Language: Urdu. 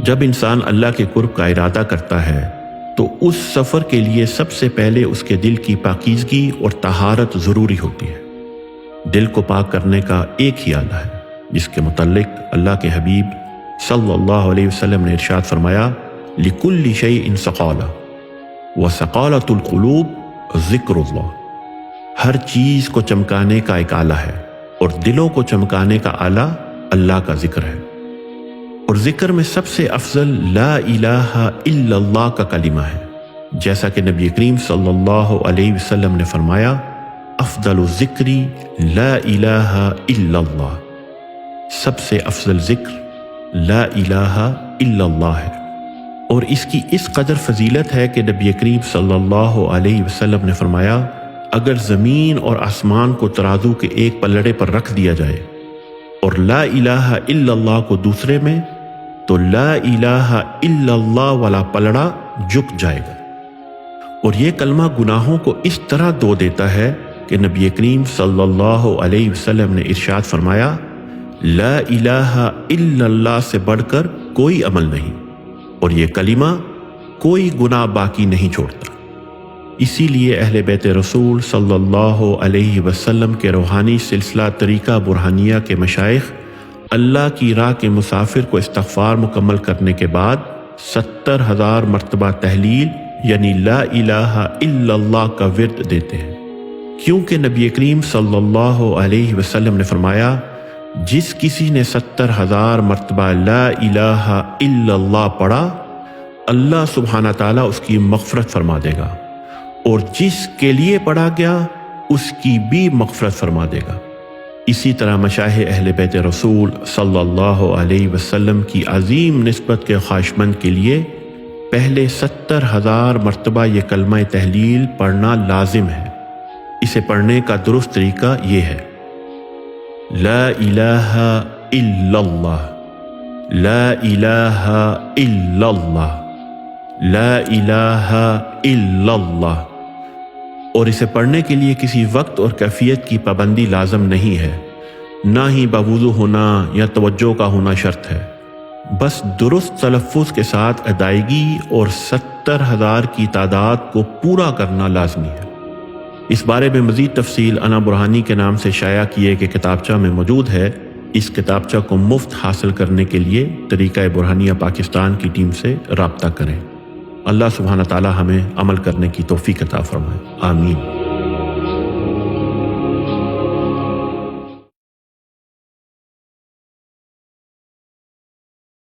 جب انسان اللہ کے قرب کا ارادہ کرتا ہے تو اس سفر کے لیے سب سے پہلے اس کے دل کی پاکیزگی اور طہارت ضروری ہوتی ہے۔ دل کو پاک کرنے کا ایک ہی آلہ ہے، جس کے متعلق اللہ کے حبیب صلی اللہ علیہ وسلم نے ارشاد فرمایا، لِكُلِّ شَيْءٍ سَقَالَةٌ وَسَقَالَةُ الْقُلُوبِ ذِكْرُ اللَّهِ۔ ہر چیز کو چمکانے کا ایک آلہ ہے، اور دلوں کو چمکانے کا آلہ اللہ کا ذکر ہے۔ اور ذکر میں سب سے افضل لا الہ الا اللہ کا کلمہ ہے، جیسا کہ نبی کریم صلی اللہ علیہ وسلم نے فرمایا، افضل الذکر لا الہ الا اللہ۔ سب سے افضل ذکر لا الہ الا اللہ ہے، اور اس کی اس قدر فضیلت ہے کہ نبی کریم صلی اللہ علیہ وسلم نے فرمایا، اگر زمین اور آسمان کو ترازو کے ایک پلڑے پر رکھ دیا جائے اور لا الہ الا اللہ کو دوسرے میں، تو لا الہ الا اللہ والا پلڑا جھک جائے گا۔ اور یہ کلمہ گناہوں کو اس طرح دھو دیتا ہے کہ نبی کریم صلی اللہ علیہ وسلم نے ارشاد فرمایا، لا الہ الا اللہ سے بڑھ کر کوئی عمل نہیں، اور یہ کلمہ کوئی گناہ باقی نہیں چھوڑتا۔ اسی لیے اہل بیت رسول صلی اللہ علیہ وسلم کے روحانی سلسلہ طریقہ برہانیہ کے مشائخ اللہ کی راہ کے مسافر کو استغفار مکمل کرنے کے بعد 70,000 مرتبہ تحلیل یعنی لا الہ الا اللہ کا ورد دیتے ہیں، کیونکہ نبی کریم صلی اللہ علیہ وسلم نے فرمایا، جس کسی نے 70,000 مرتبہ لا الہ الا اللہ پڑھا، اللہ سبحانہ تعالیٰ اس کی مغفرت فرما دے گا، اور جس کے لیے پڑھا گیا اس کی بھی مغفرت فرما دے گا۔ اسی طرح مشائخ اہل بیت رسول صلی اللہ علیہ وسلم کی عظیم نسبت کے خواہشمند کے لیے پہلے 70,000 مرتبہ یہ کلمہ تحلیل پڑھنا لازم ہے۔ اسے پڑھنے کا درست طریقہ یہ ہے، لا الہ الا اللہ، لا الہ الا اللہ، لا الہ الا اللہ۔ اور اسے پڑھنے کے لیے کسی وقت اور کیفیت کی پابندی لازم نہیں ہے، نہ ہی باوضو ہونا یا توجہ کا ہونا شرط ہے، بس درست تلفظ کے ساتھ ادائیگی اور 70,000 کی تعداد کو پورا کرنا لازمی ہے۔ اس بارے میں مزید تفصیل انا برہانی کے نام سے شائع کیے کہ کتابچہ میں موجود ہے۔ اس کتابچہ کو مفت حاصل کرنے کے لیے طریقہ برہانیہ پاکستان کی ٹیم سے رابطہ کریں۔ اللہ سبحانہ تعالی ہمیں عمل کرنے کی توفیق عطا فرمائے، آمین۔